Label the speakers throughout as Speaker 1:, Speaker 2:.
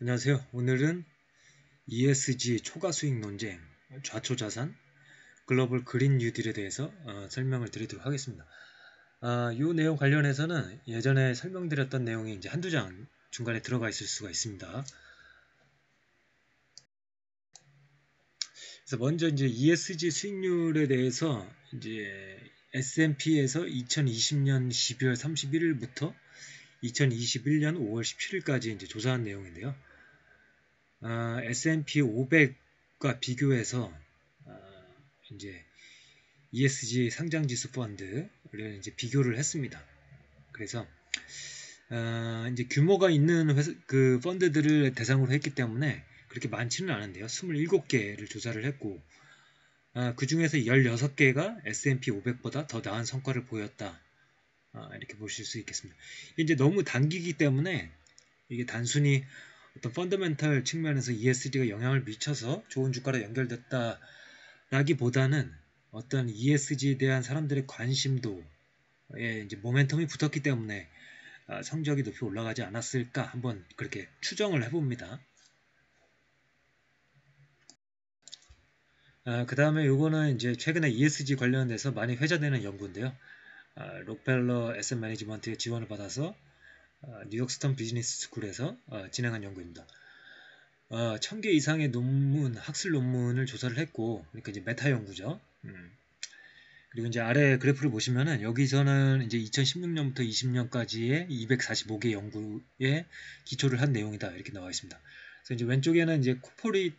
Speaker 1: 안녕하세요. 오늘은 ESG 초과 수익 논쟁, 좌초 자산, 글로벌 그린 뉴딜에 대해서 설명을 드리도록 하겠습니다. 이 내용 관련해서는 예전에 설명드렸던 내용이 이제 한두 장 중간에 들어가 있을 수가 있습니다. 그래서 먼저 이제 ESG 수익률에 대해서 이제 S&P에서 2020년 12월 31일부터 2021년 5월 17일까지 이제 조사한 내용인데요. S&P 500과 비교해서 이제 ESG 상장지수 펀드를 이제 비교를 했습니다. 그래서 이제 규모가 있는 그 펀드들을 대상으로 했기 때문에 그렇게 많지는 않은데요. 27개를 조사를 했고 그 중에서 16개가 S&P 500보다 더 나은 성과를 보였다. 이렇게 보실 수 있겠습니다. 이제 너무 단기이기 때문에 이게 단순히 어떤 펀더멘털 측면에서 ESG가 영향을 미쳐서 좋은 주가로 연결됐다라기보다는 어떤 ESG에 대한 사람들의 관심도에 이제 모멘텀이 붙었기 때문에 성적이 높이 올라가지 않았을까 한번 그렇게 추정을 해봅니다. 그 다음에 요거는 이제 최근에 ESG 관련돼서 많이 회자되는 연구인데요. 록펠러 에셋 매니지먼트의 지원을 받아서 뉴욕 스턴 비즈니스 스쿨에서 진행한 연구입니다. 1000개 이상의 논문, 학술 논문을 조사를 했고, 그러니까 이제 메타 연구죠. 그리고 이제 아래 그래프를 보시면은 여기서는 이제 2016년부터 20년까지의 245개 연구에 기초를 한 내용이다 이렇게 나와 있습니다. 그래서 이제 왼쪽에는 이제 코퍼릿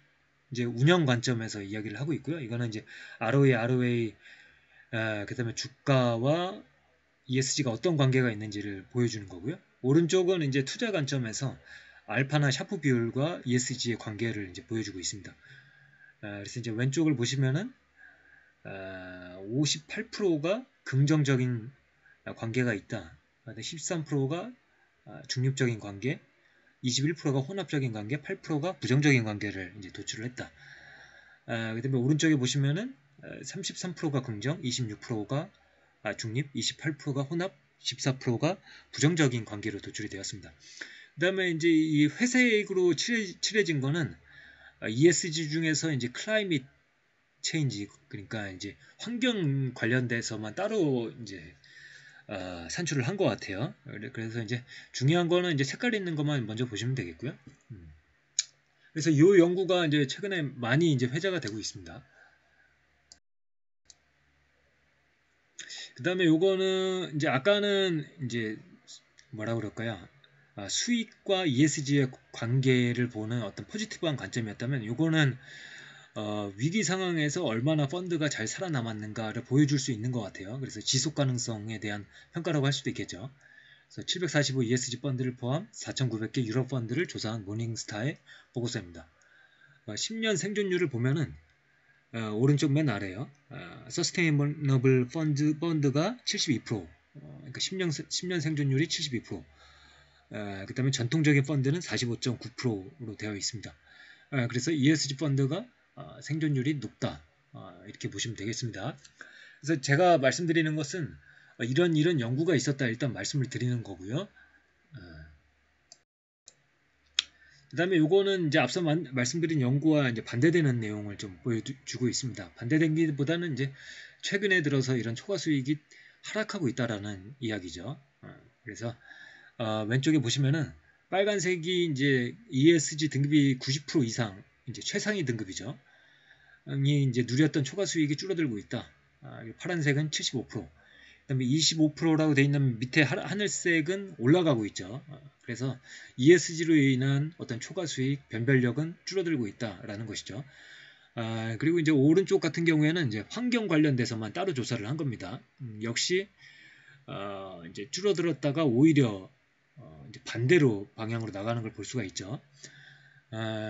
Speaker 1: 이제 운영 관점에서 이야기를 하고 있고요. 이거는 이제 ROA, 그다음에 주가와 ESG가 어떤 관계가 있는지를 보여주는 거고요. 오른쪽은 이제 투자 관점에서 알파나 샤프 비율과 ESG의 관계를 이제 보여주고 있습니다. 그래서 이제 왼쪽을 보시면은 58%가 긍정적인 관계가 있다. 13%가 중립적인 관계, 21%가 혼합적인 관계, 8%가 부정적인 관계를 이제 도출을 했다. 그다음에 오른쪽에 보시면은 33%가 긍정, 26%가 중립, 28%가 혼합, 14%가 부정적인 관계로 도출이 되었습니다. 그다음에 이제 이 회색으로 칠해진 거는 ESG 중에서 이제 클라이밋 체인지 그러니까 이제 환경 관련돼서만 따로 이제 산출을 한 것 같아요. 그래서 이제 중요한 거는 이제 색깔 있는 것만 먼저 보시면 되겠고요. 그래서 이 연구가 이제 최근에 많이 이제 회자가 되고 있습니다. 그 다음에 요거는 이제 아까는 이제 뭐라 그럴까요? 수익과 ESG의 관계를 보는 어떤 포지티브한 관점이었다면 요거는 위기 상황에서 얼마나 펀드가 잘 살아남았는가를 보여줄 수 있는 것 같아요. 그래서 지속 가능성에 대한 평가라고 할 수도 있겠죠. 그래서 745 ESG 펀드를 포함 4,900개 유럽 펀드를 조사한 모닝스타의 보고서입니다. 10년 생존율을 보면은 오른쪽 맨 아래요. 서스테이너블 펀드가 72%, 그러니까 10년 생존율이 72%. 그 다음에 전통적인 펀드는 45.9%로 되어 있습니다. 그래서 ESG 펀드가 생존율이 높다. 이렇게 보시면 되겠습니다. 그래서 제가 말씀드리는 것은 이런 연구가 있었다 일단 말씀을 드리는 거고요. 그 다음에 요거는 이제 앞서 말씀드린 연구와 이제 반대되는 내용을 좀 보여주고 있습니다. 반대되기보다는 이제 최근에 들어서 이런 초과 수익이 하락하고 있다라는 이야기죠. 그래서 왼쪽에 보시면은 빨간색이 이제 ESG 등급이 90% 이상 이제 최상위 등급이죠. 이 이제 누렸던 초과 수익이 줄어들고 있다. 파란색은 75%. 그다음에 25%라고 되어 있는 밑에 하늘색은 올라가고 있죠. 그래서 ESG로 인한 어떤 초과 수익 변별력은 줄어들고 있다라는 것이죠. 그리고 이제 오른쪽 같은 경우에는 이제 환경 관련돼서만 따로 조사를 한 겁니다. 역시 이제 줄어들었다가 오히려 이제 반대로 방향으로 나가는 걸 볼 수가 있죠.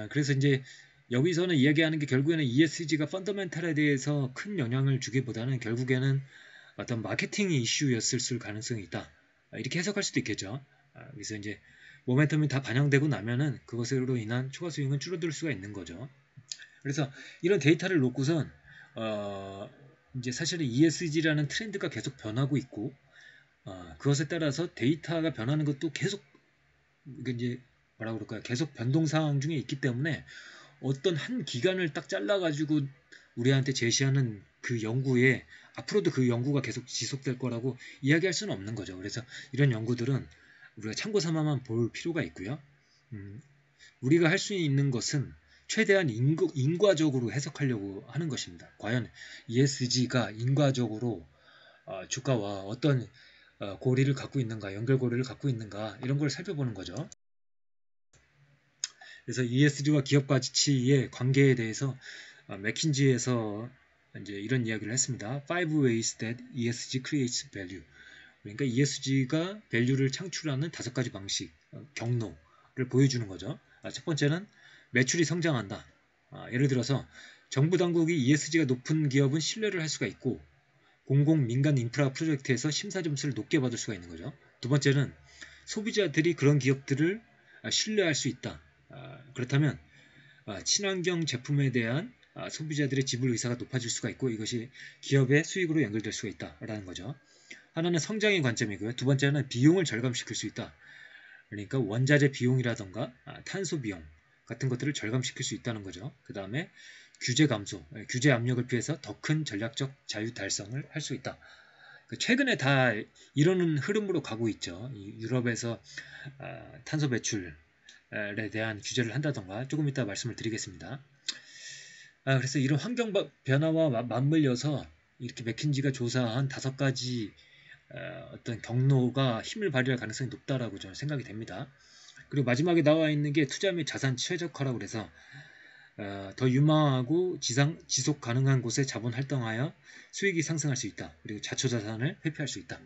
Speaker 1: 그래서 이제 여기서는 이야기하는 게 결국에는 ESG가 펀더멘탈에 대해서 큰 영향을 주기보다는 결국에는 어떤 마케팅 이슈였을 가능성이 있다. 이렇게 해석할 수도 있겠죠. 그래서 이제 모멘텀이 다 반영되고 나면은 그것으로 인한 초과 수익은 줄어들 수가 있는 거죠. 그래서 이런 데이터를 놓고선 이제 사실은 ESG라는 트렌드가 계속 변하고 있고 그것에 따라서 데이터가 변하는 것도 계속 이제 뭐라 그럴까요? 계속 변동 상황 중에 있기 때문에 어떤 한 기간을 딱 잘라가지고 우리한테 제시하는 그 연구에 앞으로도 그 연구가 계속 지속될 거라고 이야기할 수는 없는 거죠. 그래서 이런 연구들은 우리가 참고 삼아만 볼 필요가 있고요. 우리가 할 수 있는 것은 최대한 인과적으로 해석하려고 하는 것입니다. 과연 ESG가 인과적으로 주가와 어떤 고리를 갖고 있는가, 연결고리를 갖고 있는가 이런 걸 살펴보는 거죠. 그래서 ESG와 기업 가치의 관계에 대해서 맥킨지에서 이제 이런 이야기를 했습니다. Five ways that ESG creates value. 그러니까 ESG가 밸류를 창출하는 5가지 방식, 경로를 보여주는 거죠. 첫 번째는 매출이 성장한다. 예를 들어서 정부 당국이 ESG가 높은 기업은 신뢰를 할 수가 있고 공공 민간 인프라 프로젝트에서 심사 점수를 높게 받을 수가 있는 거죠. 두 번째는 소비자들이 그런 기업들을 신뢰할 수 있다. 그렇다면 친환경 제품에 대한 소비자들의 지불 의사가 높아질 수가 있고 이것이 기업의 수익으로 연결될 수가 있다라는 거죠. 하나는 성장의 관점이고요. 두 번째는 비용을 절감시킬 수 있다. 그러니까 원자재 비용이라던가 탄소 비용 같은 것들을 절감시킬 수 있다는 거죠. 그 다음에 규제 감소, 규제 압력을 피해서 더 큰 전략적 자유 달성을 할 수 있다. 최근에 다 이러는 흐름으로 가고 있죠. 유럽에서 탄소 배출에 대한 규제를 한다던가 조금 이따 말씀을 드리겠습니다. 그래서 이런 환경 변화와 맞물려서 이렇게 맥킨지가 조사한 5가지 어떤 경로가 힘을 발휘할 가능성이 높다라고 저는 생각이 됩니다. 그리고 마지막에 나와 있는 게 투자 및 자산 최적화라고 그래서 더 유망하고 지속 가능한 곳에 자본 활동하여 수익이 상승할 수 있다. 그리고 자초자산을 회피할 수 있다.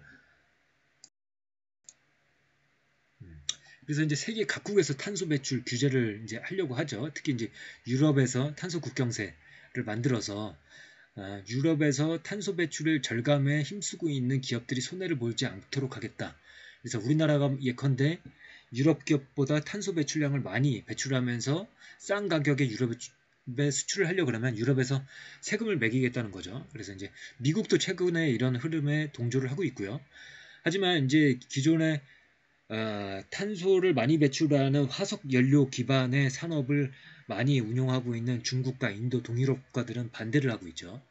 Speaker 1: 그래서 이제 세계 각국에서 탄소 배출 규제를 이제 하려고 하죠. 특히 이제 유럽에서 탄소 국경세를 만들어서 유럽에서 탄소 배출을 절감에 힘쓰고 있는 기업들이 손해를 보지 않도록 하겠다. 그래서 우리나라가 예컨대 유럽 기업보다 탄소 배출량을 많이 배출하면서 싼 가격에 유럽에 수출을 하려고 그러면 유럽에서 세금을 매기겠다는 거죠. 그래서 이제 미국도 최근에 이런 흐름에 동조를 하고 있고요. 하지만 이제 기존에 탄소를 많이 배출하는 화석 연료 기반의 산업을 많이 운용하고 있는 중국과 인도, 동유럽 국가들은 반대를 하고 있죠.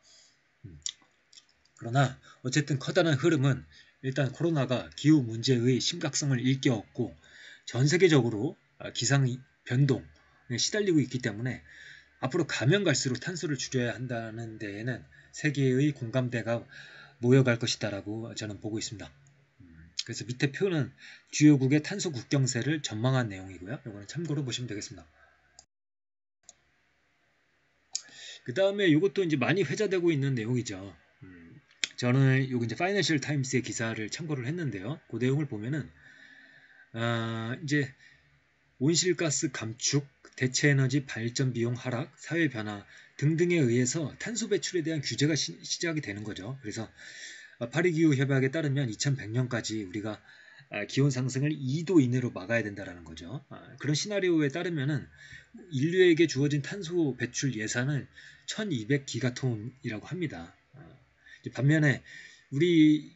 Speaker 1: 그러나 어쨌든 커다란 흐름은 일단 코로나가 기후 문제의 심각성을 일깨웠고 전 세계적으로 기상 변동에 시달리고 있기 때문에 앞으로 가면 갈수록 탄소를 줄여야 한다는 데에는 세계의 공감대가 모여갈 것이다라고 저는 보고 있습니다. 그래서 밑에 표는 주요국의 탄소 국경세를 전망한 내용이고요. 이거는 참고로 보시면 되겠습니다. 그 다음에 이것도 이제 많이 회자되고 있는 내용이죠. 저는 요거 이제 파이낸셜 타임스의 기사를 참고를 했는데요. 그 내용을 보면은 이제 온실가스 감축, 대체 에너지 발전 비용 하락, 사회 변화 등등에 의해서 탄소 배출에 대한 규제가 시작이 되는 거죠. 그래서 파리 기후 협약에 따르면 2100년까지 우리가 기온 상승을 2도 이내로 막아야 된다라는 거죠. 그런 시나리오에 따르면은 인류에게 주어진 탄소 배출 예산은 1200기가톤이라고 합니다. 반면에 우리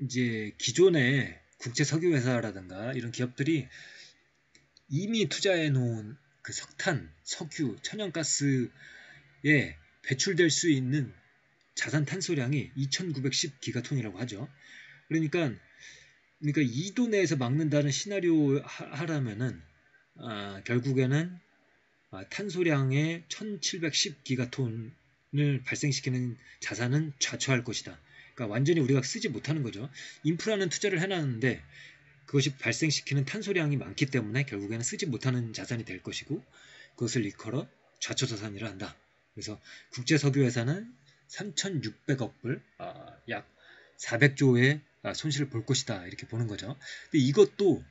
Speaker 1: 이제 기존의 국제 석유 회사라든가 이런 기업들이 이미 투자해 놓은 그 석탄, 석유, 천연가스에 배출될 수 있는 자산 탄소량이 2910기가톤이라고 하죠. 그러니까 2도 내에서 막는다는 시나리오 하라면은 결국에는 탄소량의 1710기가톤을 발생시키는 자산은 좌초할 것이다. 그러니까 완전히 우리가 쓰지 못하는 거죠. 인프라는 투자를 해놨는데 그것이 발생시키는 탄소량이 많기 때문에 결국에는 쓰지 못하는 자산이 될 것이고 그것을 일컬어 좌초자산이라 한다. 그래서 국제석유회사는 3,600억 불, 약 400조의 손실을 볼 것이다. 이렇게 보는 거죠. 근데 이것도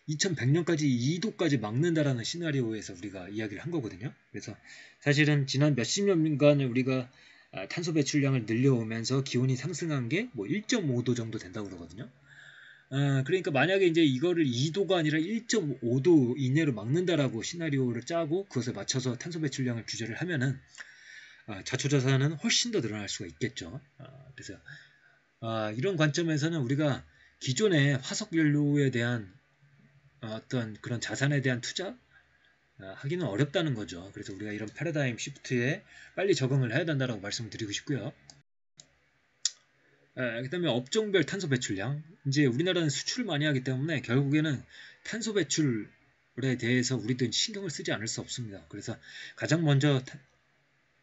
Speaker 1: 2100년까지 2도까지 막는다라는 시나리오에서 우리가 이야기를 한 거거든요. 그래서 사실은 지난 몇십 년간 우리가 탄소 배출량을 늘려오면서 기온이 상승한 게 뭐 1.5도 정도 된다고 그러거든요. 그러니까 만약에 이제 이거를 2도가 아니라 1.5도 이내로 막는다라고 시나리오를 짜고 그것에 맞춰서 탄소 배출량을 규제를 하면은 자초자산은 훨씬 더 늘어날 수가 있겠죠. 그래서 이런 관점에서는 우리가 기존의 화석연료에 대한 어떤 그런 자산에 대한 투자 하기는 어렵다는 거죠. 그래서 우리가 이런 패러다임 시프트에 빨리 적응을 해야 된다고 말씀을 드리고 싶고요. 그다음에 업종별 탄소 배출량. 이제 우리나라는 수출을 많이 하기 때문에 결국에는 탄소 배출에 대해서 우리도 신경을 쓰지 않을 수 없습니다. 그래서 가장 먼저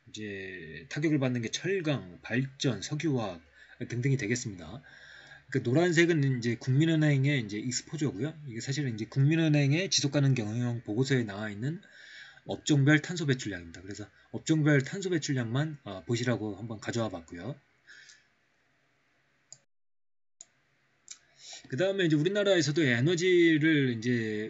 Speaker 1: 이제 타격을 받는 게 철강, 발전, 석유화학 등등이 되겠습니다. 그 노란색은 이제 국민은행의 이제 익스포저고요. 이게 사실은 이제 국민은행의 지속가능 경영 보고서에 나와 있는 업종별 탄소 배출량입니다. 그래서 업종별 탄소 배출량만 보시라고 한번 가져와 봤고요. 그 다음에 이제 우리나라에서도 에너지를 이제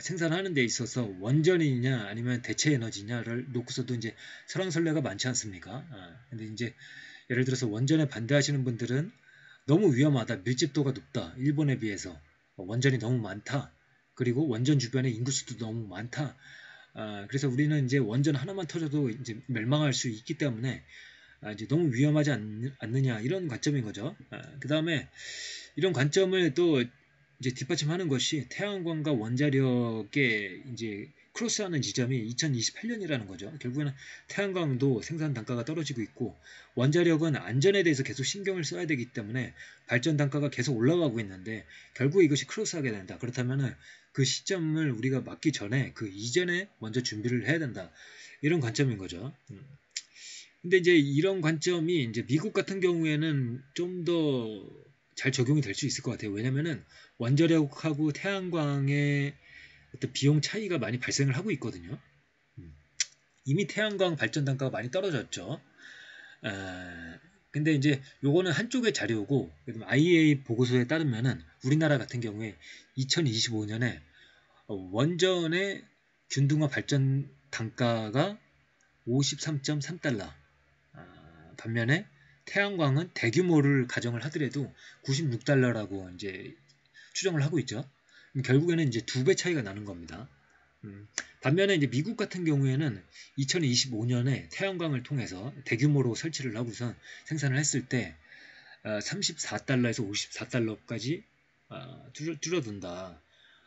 Speaker 1: 생산하는 데 있어서 원전이냐 아니면 대체 에너지냐를 놓고서도 이제 설왕설래가 많지 않습니까? 근데 이제 예를 들어서 원전에 반대하시는 분들은 너무 위험하다, 밀집도가 높다, 일본에 비해서 원전이 너무 많다, 그리고 원전 주변에 인구수도 너무 많다. 그래서 우리는 이제 원전 하나만 터져도 이제 멸망할 수 있기 때문에 이제 너무 위험하지 않느냐 이런 관점인 거죠. 그 다음에 이런 관점을 또 이제 뒷받침하는 것이 태양광과 원자력의 이제 크로스하는 지점이 2028년이라는 거죠. 결국에는 태양광도 생산 단가가 떨어지고 있고 원자력은 안전에 대해서 계속 신경을 써야 되기 때문에 발전 단가가 계속 올라가고 있는데 결국 이것이 크로스하게 된다. 그렇다면 그 시점을 우리가 맞기 전에 그 이전에 먼저 준비를 해야 된다. 이런 관점인 거죠. 근데 이제 이런 관점이 이제 미국 같은 경우에는 좀 더 잘 적용이 될 수 있을 것 같아요. 왜냐면은 원자력하고 태양광의 어떤 비용 차이가 많이 발생을 하고 있거든요. 이미 태양광 발전 단가가 많이 떨어졌죠. 근데 이제 요거는 한쪽의 자료고 IEA 보고서에 따르면은 우리나라 같은 경우에 2025년에 원전의 균등화 발전 단가가 53.3달러. 반면에 태양광은 대규모를 가정을 하더라도 96달러라고 이제 추정을 하고 있죠. 결국에는 이제 2배 차이가 나는 겁니다. 반면에 이제 미국 같은 경우에는 2025년에 태양광을 통해서 대규모로 설치를 하고선 생산을 했을 때 34달러에서 54달러까지 줄어든다.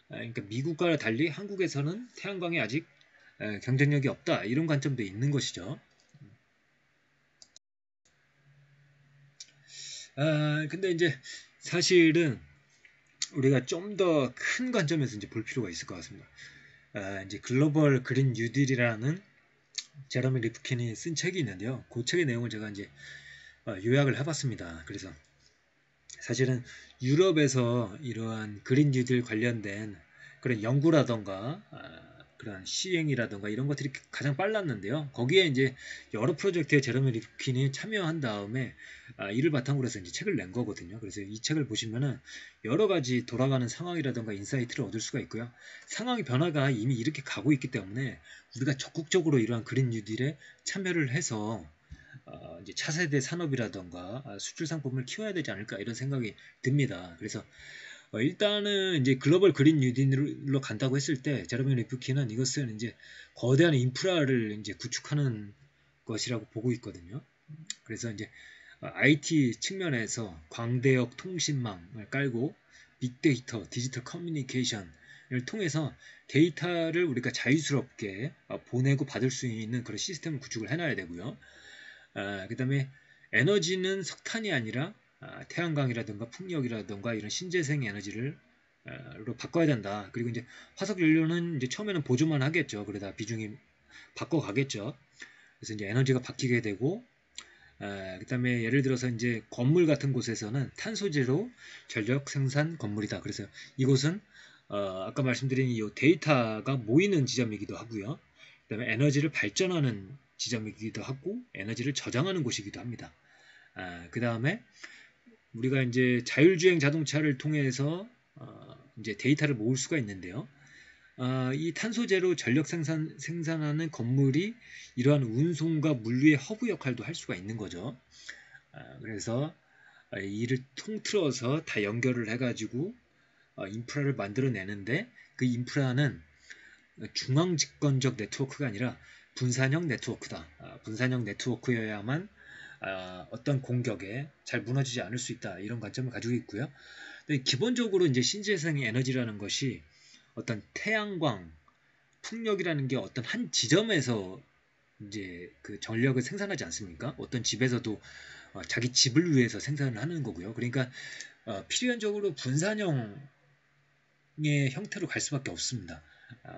Speaker 1: 그러니까 미국과 달리 한국에서는 태양광이 아직 경쟁력이 없다. 이런 관점도 있는 것이죠. 근데 이제 사실은 우리가 좀 더 큰 관점에서 이제 볼 필요가 있을 것 같습니다. 이제 글로벌 그린 뉴딜이라는 제러미 리프킨이 쓴 책이 있는데요. 그 책의 내용을 제가 이제 요약을 해봤습니다. 그래서 사실은 유럽에서 이러한 그린 뉴딜 관련된 그런 연구라던가 그런 시행이라던가 이런 것들이 가장 빨랐는데요. 거기에 이제 여러 프로젝트에 제러미 리프킨이 참여한 다음에 이를 바탕으로 해서 이제 책을 낸 거거든요. 그래서 이 책을 보시면은 여러 가지 돌아가는 상황이라던가 인사이트를 얻을 수가 있고요. 상황의 변화가 이미 이렇게 가고 있기 때문에 우리가 적극적으로 이러한 그린 뉴딜에 참여를 해서 이제 차세대 산업이라던가 수출 상품을 키워야 되지 않을까 이런 생각이 듭니다. 그래서 일단은 이제 글로벌 그린 뉴딜로 간다고 했을 때 제러미 리프킨은 이것은 이제 거대한 인프라를 이제 구축하는 것이라고 보고 있거든요. 그래서 이제 IT 측면에서 광대역 통신망을 깔고 빅데이터, 디지털 커뮤니케이션을 통해서 데이터를 우리가 자유스럽게 보내고 받을 수 있는 그런 시스템을 구축을 해놔야 되고요. 그 다음에 에너지는 석탄이 아니라 태양광이라든가 풍력이라든가 이런 신재생 에너지를 로 바꿔야 된다. 그리고 이제 화석 연료는 이제 처음에는 보조만 하겠죠. 그러다 비중이 바꿔가겠죠. 그래서 이제 에너지가 바뀌게 되고, 그 다음에 예를 들어서 이제 건물 같은 곳에서는 탄소제로 전력 생산 건물이다. 그래서 이곳은 아까 말씀드린 이 데이터가 모이는 지점이기도 하고요. 그 다음에 에너지를 발전하는 지점이기도 하고 에너지를 저장하는 곳이기도 합니다. 그 다음에 우리가 이제 자율주행 자동차를 통해서 이제 데이터를 모을 수가 있는데요. 이 탄소제로 전력 생산하는 건물이 이러한 운송과 물류의 허브 역할도 할 수가 있는 거죠. 그래서 이를 통틀어서 다 연결을 해가지고 인프라를 만들어내는데 그 인프라는 중앙 집권적 네트워크가 아니라 분산형 네트워크다. 분산형 네트워크여야만 어떤 공격에 잘 무너지지 않을 수 있다. 이런 관점을 가지고 있고요. 근데 기본적으로 이제 신재생 에너지라는 것이 어떤 태양광, 풍력이라는 게 어떤 한 지점에서 이제 그 전력을 생산하지 않습니까? 어떤 집에서도 자기 집을 위해서 생산을 하는 거고요. 그러니까 필연적으로 분산형의 형태로 갈 수밖에 없습니다.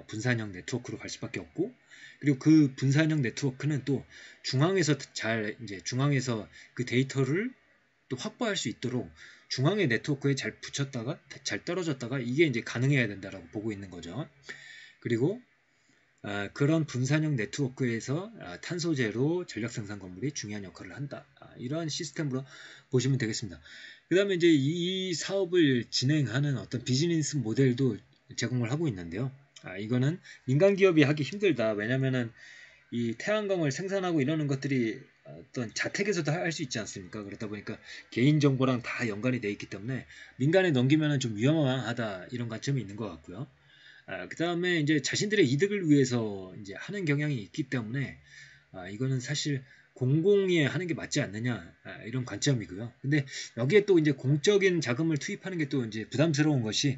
Speaker 1: 분산형 네트워크로 갈 수밖에 없고, 그리고 그 분산형 네트워크는 또 중앙에서 그 데이터를 또 확보할 수 있도록 중앙의 네트워크에 잘 붙였다가 잘 떨어졌다가 이게 이제 가능해야 된다라고 보고 있는 거죠. 그리고 그런 분산형 네트워크에서 탄소 제로 전력 생산 건물이 중요한 역할을 한다. 이러한 시스템으로 보시면 되겠습니다. 그 다음에 이제 이 사업을 진행하는 어떤 비즈니스 모델도 제공을 하고 있는데요. 이거는 민간 기업이 하기 힘들다. 왜냐면은 이 태양광을 생산하고 이러는 것들이 어떤 자택에서도 할 수 있지 않습니까? 그러다 보니까 개인정보랑 다 연관이 돼 있기 때문에 민간에 넘기면 좀 위험하다 이런 관점이 있는 것 같고요. 그 다음에 이제 자신들의 이득을 위해서 이제 하는 경향이 있기 때문에 이거는 사실 공공이 하는 게 맞지 않느냐 이런 관점이고요. 근데 여기에 또 이제 공적인 자금을 투입하는 게 또 이제 부담스러운 것이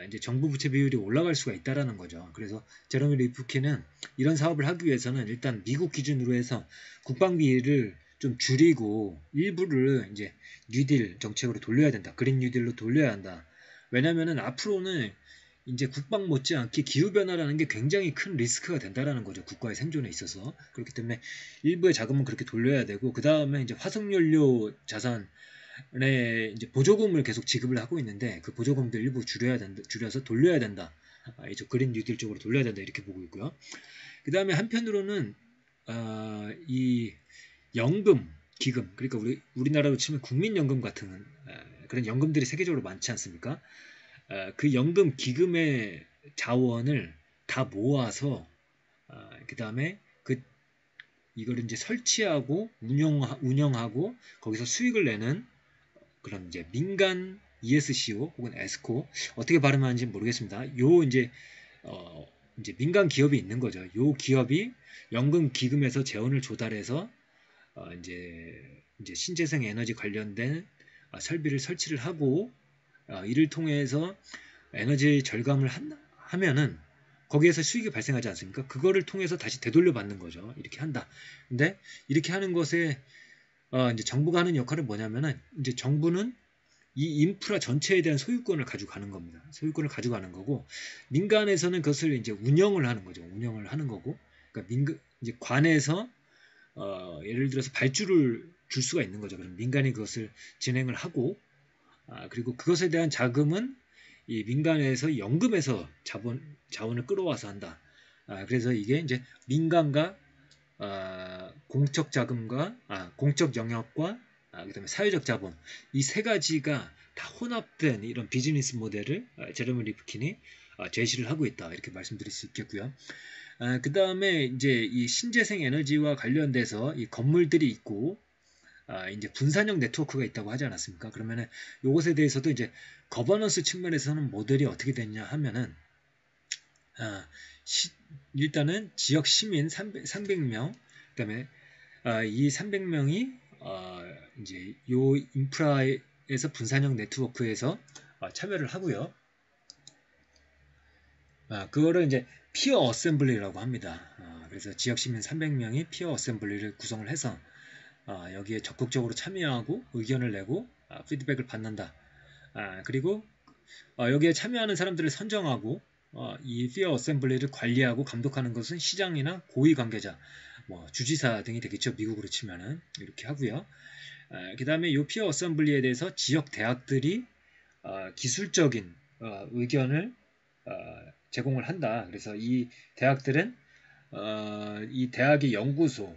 Speaker 1: 이제 정부 부채 비율이 올라갈 수가 있다라는 거죠. 그래서 제러미 리프킨은 이런 사업을 하기 위해서는 일단 미국 기준으로 해서 국방비를 좀 줄이고 일부를 이제 뉴딜 정책으로 돌려야 된다. 그린 뉴딜로 돌려야 한다. 왜냐면은 앞으로는 이제 국방 못지않게 기후변화라는 게 굉장히 큰 리스크가 된다라는 거죠. 국가의 생존에 있어서. 그렇기 때문에 일부의 자금은 그렇게 돌려야 되고, 그 다음에 이제 화석연료 자산에 이제 보조금을 계속 지급을 하고 있는데, 그 보조금도 일부 줄여서 돌려야 된다. 이제 그린 뉴딜 쪽으로 돌려야 된다. 이렇게 보고 있고요. 그 다음에 한편으로는, 이 연금, 기금, 그러니까 우리나라로 치면 국민연금 같은 그런 연금들이 세계적으로 많지 않습니까? 그 연금 기금의 자원을 다 모아서 그 다음에 이걸 이제 설치하고 운영하고 거기서 수익을 내는 그런 이제 민간 ESCO 혹은 에스코 어떻게 발음하는지 모르겠습니다. 요 이제 민간 기업이 있는 거죠. 요 기업이 연금 기금에서 재원을 조달해서 이제 신재생 에너지 관련된 설비를 설치를 하고 이를 통해서 에너지 절감을 하면은 거기에서 수익이 발생하지 않습니까? 그거를 통해서 다시 되돌려 받는 거죠. 이렇게 한다. 근데 이렇게 하는 것에 이제 정부가 하는 역할은 뭐냐면은 이제 정부는 이 인프라 전체에 대한 소유권을 가져가는 겁니다. 소유권을 가져가는 거고 민간에서는 그것을 이제 운영을 하는 거죠. 운영을 하는 거고 그러니까 이제 관에서 예를 들어서 발주를 줄 수가 있는 거죠. 그럼 민간이 그것을 진행을 하고 그리고 그것에 대한 자금은 이 민간에서 연금에서 자원을 끌어와서 한다. 그래서 이게 이제 민간과 공적 자금과 공적 영역과 그다음에 사회적 자본 이 세 가지가 다 혼합된 이런 비즈니스 모델을 제레미 리프킨이 제시를 하고 있다 이렇게 말씀드릴 수 있겠고요. 그 다음에 이제 이 신재생 에너지와 관련돼서 이 건물들이 있고 이제 분산형 네트워크가 있다고 하지 않았습니까? 그러면은 이것에 대해서도 이제 거버넌스 측면에서는 모델이 어떻게 됐냐 하면은 일단은 지역 시민 300명 그다음에 이 300명이 이제 요 인프라에서 분산형 네트워크에서 참여를 하고요. 그거를 이제 피어 어셈블리라고 합니다. 그래서 지역 시민 300명이 피어 어셈블리를 구성을 해서 여기에 적극적으로 참여하고 의견을 내고 피드백을 받는다. 그리고 여기에 참여하는 사람들을 선정하고 이 피어 어셈블리를 관리하고 감독하는 것은 시장이나 고위 관계자, 뭐 주지사 등이 되겠죠. 미국으로 치면은 이렇게 하고요. 그 다음에 이 피어 어셈블리에 대해서 지역 대학들이 기술적인 의견을 제공을 한다. 그래서 이 대학들은 이 대학의 연구소,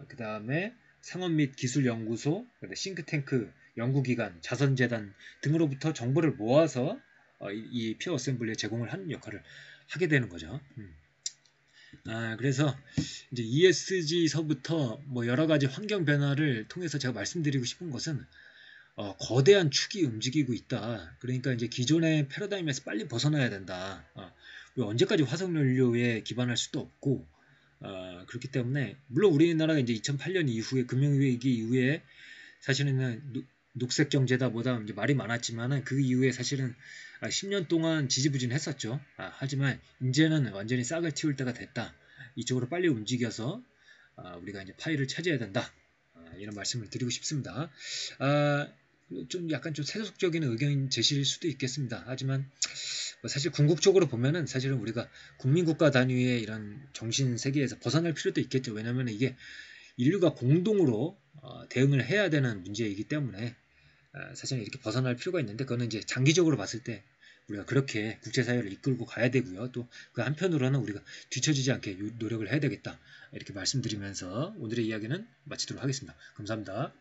Speaker 1: 그 다음에 상업 및 기술연구소, 싱크탱크, 연구기관, 자선재단 등으로부터 정보를 모아서 이 피어 어셈블리에 제공을 하는 역할을 하게 되는 거죠. 그래서 이제 ESG서부터 뭐 여러 가지 환경 변화를 통해서 제가 말씀드리고 싶은 것은 거대한 축이 움직이고 있다. 그러니까 이제 기존의 패러다임에서 빨리 벗어나야 된다. 언제까지 화석연료에 기반할 수도 없고 그렇기 때문에 물론 우리나라가 이제 2008년 이후에 금융위기 이후에 사실은 녹색 경제다 뭐다 이제 말이 많았지만은 그 이후에 사실은 10년 동안 지지부진했었죠. 하지만 이제는 완전히 싹을 틔울 때가 됐다. 이쪽으로 빨리 움직여서 우리가 이제 파일을 차지해야 된다. 이런 말씀을 드리고 싶습니다. 좀 약간 좀 세속적인 의견 제시일 수도 있겠습니다. 하지만 뭐 사실 궁극적으로 보면은 사실은 우리가 국민국가 단위의 이런 정신 세계에서 벗어날 필요도 있겠죠. 왜냐하면 이게 인류가 공동으로 대응을 해야 되는 문제이기 때문에 사실은 이렇게 벗어날 필요가 있는데 그거는 이제 장기적으로 봤을 때 우리가 그렇게 국제사회를 이끌고 가야 되고요. 또 그 한편으로는 우리가 뒤처지지 않게 노력을 해야 되겠다. 이렇게 말씀드리면서 오늘의 이야기는 마치도록 하겠습니다. 감사합니다.